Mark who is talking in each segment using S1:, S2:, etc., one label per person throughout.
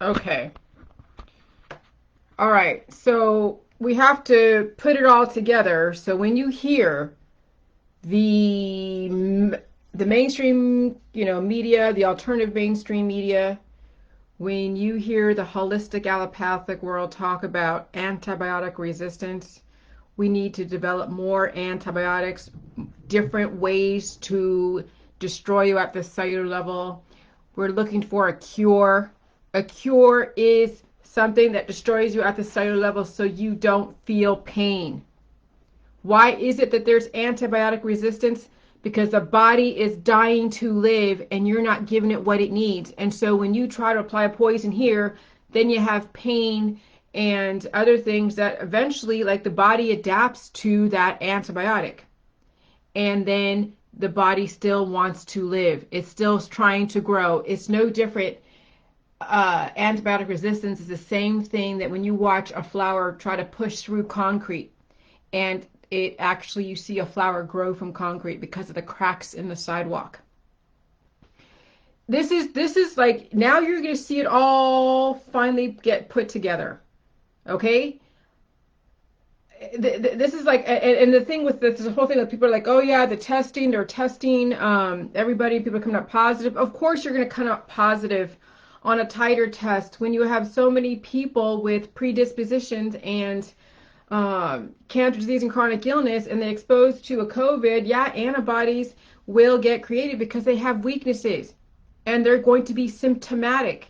S1: Okay. All right. So we have to put it all together. So when you hear the the mainstream, media, the alternative mainstream media, when you hear the holistic allopathic world talk about antibiotic resistance, we need to develop more antibiotics, different ways to destroy you at the cellular level. We're looking for a cure. A cure is something that destroys you at the cellular level so you don't feel pain. Why is it that there's antibiotic resistance? Because the body is dying to live and you're not giving it what it needs. And so when you try to apply poison here, then you have pain and other things that eventually, like the body adapts to that antibiotic. And then the body still wants to live. It's still trying to grow. It's no different. Antibiotic resistance is the same thing that when you watch a flower try to push through concrete and it actually, you see a flower grow from concrete because of the cracks in the sidewalk. This is like, now you're going to see it all finally get put together. Okay? This is like, and the thing with this whole thing that people are like, oh yeah, the testing, they're testing everybody, people are coming up positive. Of course you're going to come up positive on a titer test when you have so many people with predispositions and cancer, disease, and chronic illness, and they're exposed to a COVID. Yeah, antibodies will get created because they have weaknesses and they're going to be symptomatic.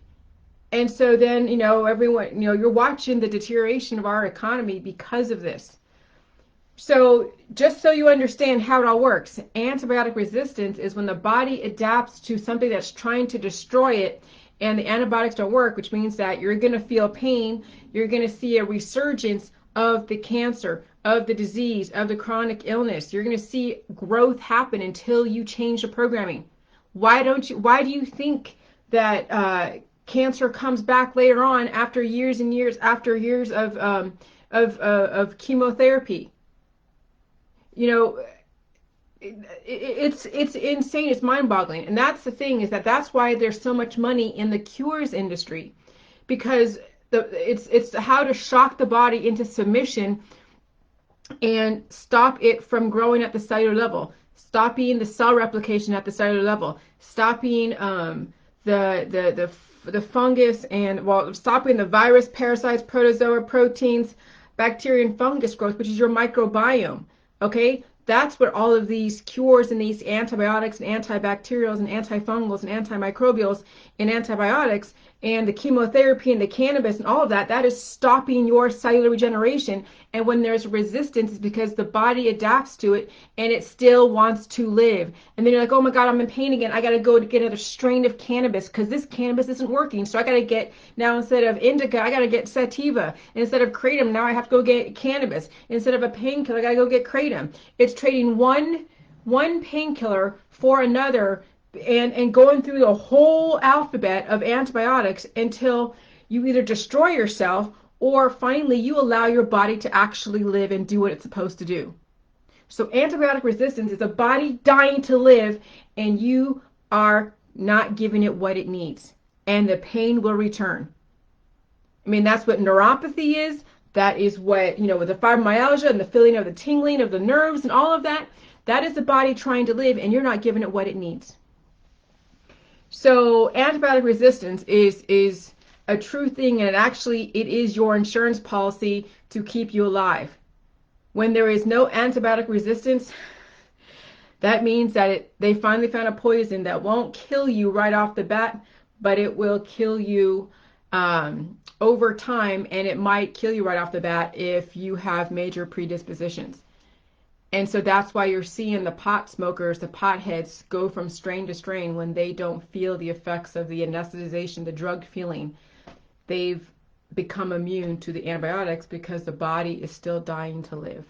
S1: And so then, everyone, you're watching the deterioration of our economy because of this. So just so you understand how it all works, antibiotic resistance is when the body adapts to something that's trying to destroy it and the antibiotics don't work, which means that you're going to feel pain, you're going to see a resurgence of the cancer, of the disease, of the chronic illness. You're going to see growth happen until you change the programming. Why do you think that cancer comes back later on after years and years after years of chemotherapy? You know, it's insane. It's mind-boggling, and that's the thing, is that's why there's so much money in the cures industry, because it's how to shock the body into submission and stop it from growing at the cellular level, stopping the cell replication at the cellular level, stopping the fungus and, well, stopping the virus, parasites, protozoa, proteins, bacteria, and fungus growth, which is your microbiome. Okay, that's what all of these cures and these antibiotics and antibacterials and antifungals and antimicrobials and antibiotics and the chemotherapy and the cannabis and all of that, that is stopping your cellular regeneration. And when there's resistance, it's because the body adapts to it and it still wants to live. And then you're like, oh my God, I'm in pain again. I got to go to get another strain of cannabis because this cannabis isn't working. So I got to get, now instead of indica, I got to get sativa. And instead of kratom, now I have to go get cannabis. Instead of a painkiller, I got to go get kratom. It's trading one painkiller for another, and going through the whole alphabet of antibiotics until you either destroy yourself or finally you allow your body to actually live and do what it's supposed to do. So antibiotic resistance is a body dying to live and you are not giving it what it needs, and the pain will return. I mean, that's what neuropathy is. That is what, with the fibromyalgia and the feeling of the tingling of the nerves and all of that, that is the body trying to live and you're not giving it what it needs. So antibiotic resistance is a true thing, and it is your insurance policy to keep you alive. When there is no antibiotic resistance, that means that they finally found a poison that won't kill you right off the bat, but it will kill you over time, and it might kill you right off the bat if you have major predispositions. And so that's why you're seeing the pot smokers, the potheads, go from strain to strain when they don't feel the effects of the anesthetization, the drug feeling. They've become immune to the antibiotics because the body is still dying to live.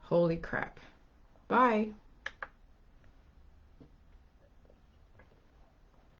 S1: Holy crap. Bye.